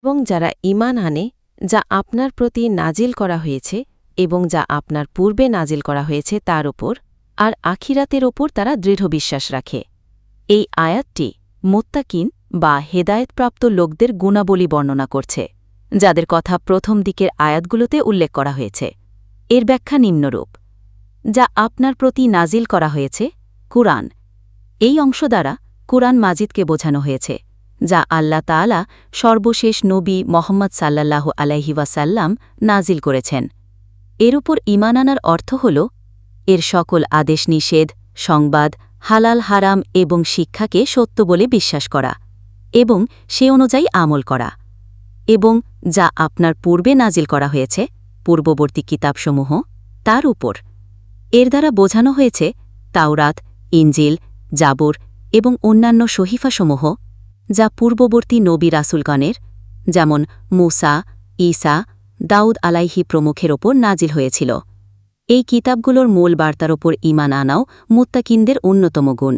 এবং যারা ঈমান আনে যা আপনার প্রতি নাজিল করা হয়েছে এবং যা আপনার পূর্বে নাজিল করা হয়েছে তার ওপর আর আখিরাতের ওপর তারা দৃঢ় বিশ্বাস রাখে। এই আয়াতটি মুত্তাকিন বা হেদায়েতপ্রাপ্ত লোকদের গুণাবলী বর্ণনা করছে, যাদের কথা প্রথম দিকের আয়াতগুলোতে উল্লেখ করা হয়েছে। এর ব্যাখ্যা নিম্নরূপ: যা আপনার প্রতি নাজিল করা হয়েছে, কুরআন। এই অংশ দ্বারা কুরআন মাজিদকে বোঝানো হয়েছে, যা আল্লাহ তাআলা সর্বশেষ নবী মুহাম্মদ সাল্লাল্লাহু আলাইহি ওয়াসাল্লাম নাজিল করেছেন। এর উপর ঈমান আনার অর্থ হল এর সকল আদেশ নিষেধ, সংবাদ, হালাল হারাম এবং শিক্ষাকে সত্য বলে বিশ্বাস করা এবং সে অনুযায়ী আমল করা, এবং যা আপনার পূর্বে নাজিল করা হয়েছে, পূর্ববর্তী কিতাবসমূহ, তার উপর। এর দ্বারা বোঝানো হয়েছে তাওরাত, ইনজিল, জাবুর এবং অন্যান্য সহিফাসমূহ, যা পূর্ববর্তী নবী রাসূলগণের, যেমন মূসা, ঈসা, দাউদ আলাইহি প্রমুখের ওপর নাজিল হয়েছিল। এই কিতাবগুলোর মূল বার্তার ওপর ঈমান আনাও মুত্তাকিনদের অন্যতম গুণ।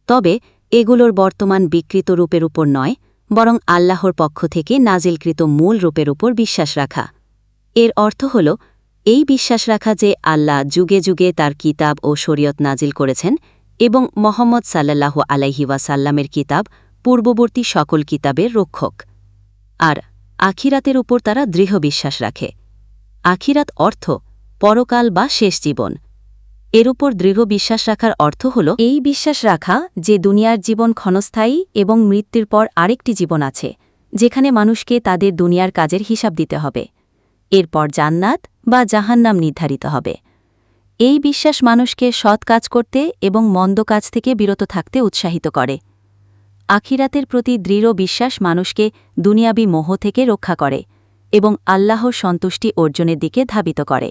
তবে এগুলোর বর্তমান বিকৃত রূপের উপর নয়, বরং আল্লাহর পক্ষ থেকে নাজিলকৃত মূল রূপের উপর বিশ্বাস রাখা। এর অর্থ হল এই বিশ্বাস রাখা যে আল্লাহ যুগে যুগে তার কিতাব ও শরীয়ত নাজিল করেছেন এবং মুহাম্মদ সাল্লাল্লাহু আলাইহি ওয়াসাল্লামের কিতাব পূর্ববর্তী সকল কিতাবের রক্ষক। আর আখিরাতের উপর তারা দৃঢ় বিশ্বাস রাখে। আখিরাত অর্থ পরকাল বা শেষ জীবন। এর উপর দৃঢ় বিশ্বাস রাখার অর্থ হল এই বিশ্বাস রাখা যে দুনিয়ার জীবন ক্ষণস্থায়ী এবং মৃত্যুর পর আরেকটি জীবন আছে, যেখানে মানুষকে তাদের দুনিয়ার কাজের হিসাব দিতে হবে। এরপর জান্নাত বা জাহান্নাম নির্ধারিত হবে। এই বিশ্বাস মানুষকে সৎ কাজ করতে এবং মন্দ কাজ থেকে বিরত থাকতে উৎসাহিত করে। আখিরাতের প্রতি দৃঢ় বিশ্বাস মানুষকে দুনিয়াবী মোহ থেকে রক্ষা করে এবং আল্লাহর সন্তুষ্টি অর্জনের দিকে ধাবিত করে।